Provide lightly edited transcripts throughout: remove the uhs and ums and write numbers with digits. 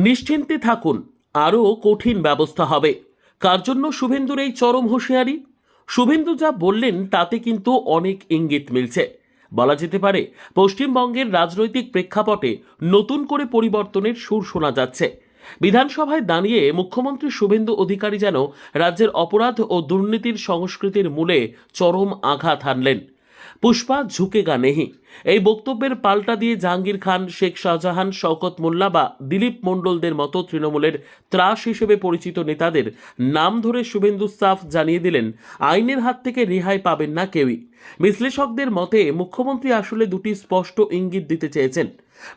নিশ্চিন্তে থাকুন, আরও কঠিন ব্যবস্থা হবে। কার জন্য শুভেন্দুর এই চরম হুঁশিয়ারি? শুভেন্দু যা বললেন তাতে কিন্তু অনেক ইঙ্গিত মিলছে। বলা যেতে পারে পশ্চিমবঙ্গের রাজনৈতিক প্রেক্ষাপটে নতুন করে পরিবর্তনের সুর শোনা যাচ্ছে। বিধানসভায় দাঁড়িয়ে মুখ্যমন্ত্রী শুভেন্দু অধিকারী যেন রাজ্যের অপরাধ ও দুর্নীতির সংস্কৃতির মূলে চরম আঘাত হানলেন। পুষ্পা ঝুঁকেগা নেহি, এই বক্তব্যের পাল্টা দিয়ে জাহাঙ্গীর খান, শেখ শাহজাহান, শওকত মোল্লা বা দিলীপ মণ্ডলদের মতো তৃণমূলের ত্রাস হিসেবে পরিচিত নেতাদের নাম ধরে শুভেন্দু সাফ জানিয়ে দিলেন, আইনের হাত থেকে রেহাই পাবেন না কেউই। বিশ্লেষকদের মতে মুখ্যমন্ত্রী আসলে দুটি স্পষ্ট ইঙ্গিত দিতে চেয়েছেন।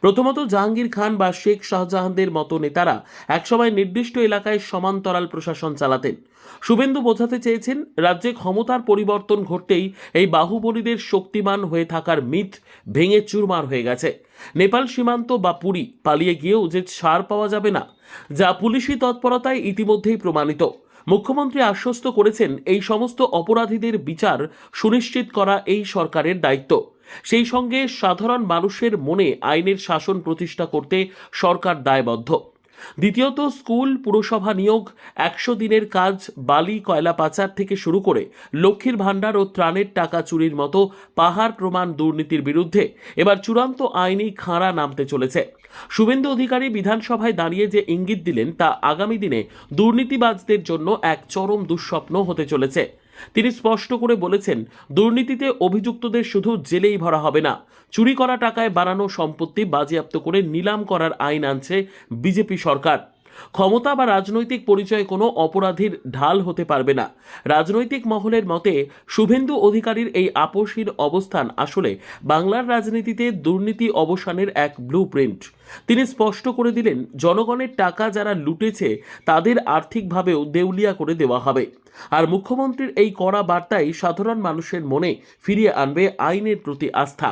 প্রথমত, জাহাঙ্গীর খান বা শেখ শাহজাহানদের মতো নেতারা একসময় নির্দিষ্ট এলাকায় সমান্তরাল প্রশাসন চালাতেন। শুভেন্দু বোঝাতে চেয়েছেন, রাজ্যে ক্ষমতার পরিবর্তন ঘটতেই এই বাহুবলীদের শক্তিমান হয়ে থাকার মিথ ভেঙে চুরমার হয়ে গেছে। নেপাল সীমান্ত বা পুরী পালিয়ে গিয়েও যে ছাড় পাওয়া যাবে না, যা পুলিশি তৎপরতায় ইতিমধ্যেই প্রমাণিত। মুখ্যমন্ত্রী আশ্বস্ত করেছেন, এই সমস্ত অপরাধীদের বিচার সুনিশ্চিত করা এই সরকারের দায়িত্ব। সেই সঙ্গে সাধারণ মানুষের মনে আইনের শাসন প্রতিষ্ঠা করতে সরকার দায়বদ্ধ। দ্বিতীয়ত, স্কুল, পুরসভা নিয়োগ, 100 দিনের কাজ, বালি কয়লা পাচার থেকে শুরু করে লক্ষ্মীর ভাণ্ডার ও ত্রাণের টাকা চুরির মতো পাহাড় প্রমাণ দুর্নীতির বিরুদ্ধে এবার চূড়ান্ত আইনি খাঁড়া নামতে চলেছে। শুভেন্দু অধিকারী বিধানসভায় দাঁড়িয়ে যে ইঙ্গিত দিলেন তা আগামী দিনে দুর্নীতিবাজদের জন্য এক চরম দুঃস্বপ্ন হতে চলেছে। তিনি স্পষ্ট করে বলেছেন, দুর্নীতিতে অভিযুক্তদের শুধু জেলেই ভরা হবে না, চুরি করা টাকায় বানানো সম্পত্তি বাজেয়াপ্ত করে নিলাম করার আইন আনছে বিজেপি সরকার। ক্ষমতা বা রাজনৈতিক পরিচয় কোনো অপরাধীর ঢাল হতে পারবে না। রাজনৈতিক মহলের মতে শুভেন্দু অধিকারীর এই আপোষহীন অবস্থান আসলে বাংলার রাজনীতিতে দুর্নীতি অবসানের এক ব্লু প্রিন্ট। তিনি স্পষ্ট করে দিলেন, জনগণের টাকা যারা লুটেছে তাদের আর্থিকভাবেও দেউলিয়া করে দেওয়া হবে। আর মুখ্যমন্ত্রীর এই কড়া বার্তাই সাধারণ মানুষের মনে ফিরিয়ে আনবে আইনের প্রতি আস্থা।